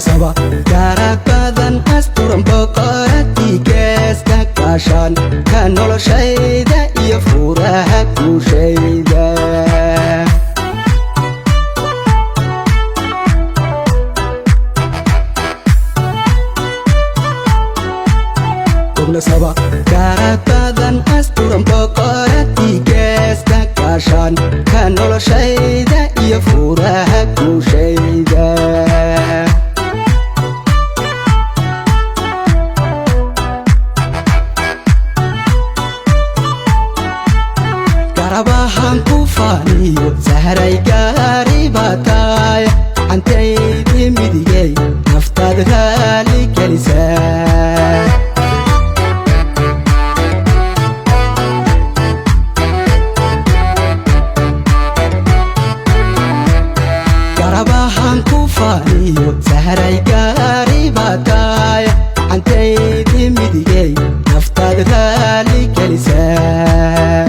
Saba garakadan asturan boqorati geeska kaashan ka noloshayda iyo furaha kushayda Saba garakadan asturan boqorati geeska kaashan ka noloshayda iyo furaha kushayda Karabahan ku faaniyo sahray gaari baataay antaydi midigay naftaad raali gelisaa Karabahan ku faaniyo sahray gaari baataay antaydi midigay naftaad raali gelisaa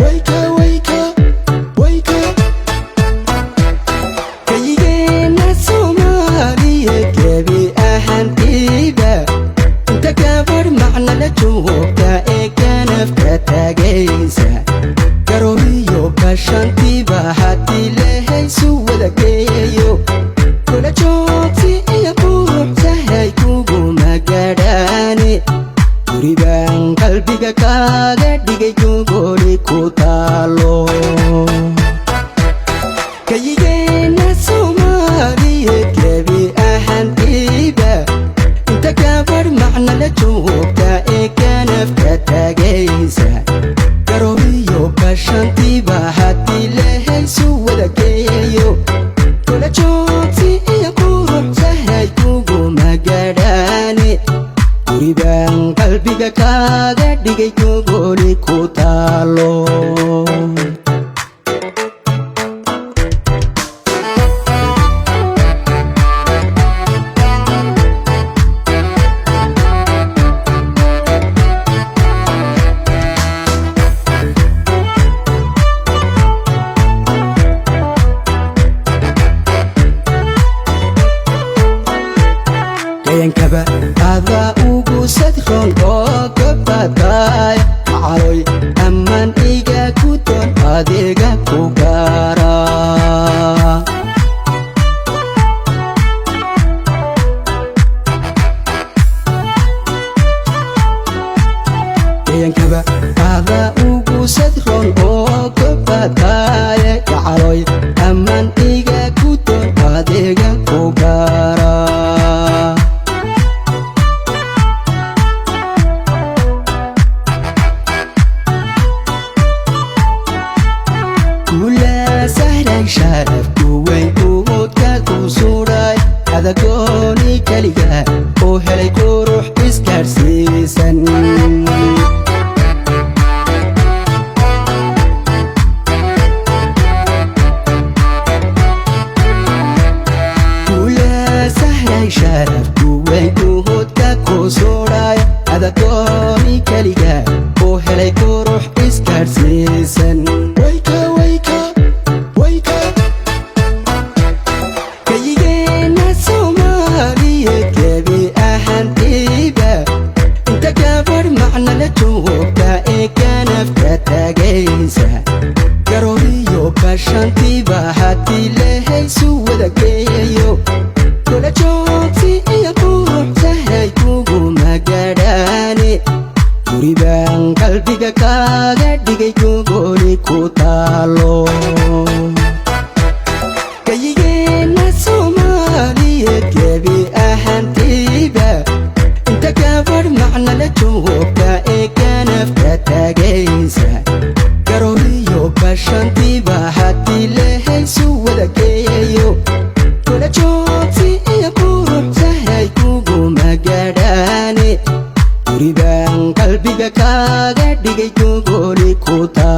Garoyo kashantiba hati lehaysu wada geeyo kula joogti iyo buuxsahay kugu magadhaane gurigan qalbiga kaaga dhigay gogoli ku taalo kayigeena Soomaaliyeed gebi ahaantiiba inta gabar macna la joogta ee kanafka taagaysa Garoyo kashantiba hati lehaysu wada geeyo kula joogti iyo buuxsahay kugu magadhaane gurigan qalbiga kaaga dhigay gogoli ku taalo Kaba ada ugu sadron oo kabadhay macaloy amman iga ku doon adiga ku gaara Kaba ada ugu sadron oo kabadhay macaloy amman iga ku doon adiga ku gaara sharaf kuweyn uudka ku suray adagooni kaliga oo helay qurux isgaarsiisan Kula sahray sharaf kuweyn uudka ku suray adagooni kaliga oo helay qurux isgaarsiisan Garoyo kashantiba hati lehaysu wada geeyo kula joogti iyo buuxsahay kugu magadhaane gurigan qalbiga kaaga dhigay gogoli ku taalo kayigeena Soomaaliyeed gebi ahaantiiba inta gabar macna la joogta ee kanafka taagaysa Garoyo kashantiba hati lehaysu wada geeyo kula joogti iyo buuxsahay kugu magadhaane gurigan qalbiga kaaga dhigay gogoli gooni ku tahay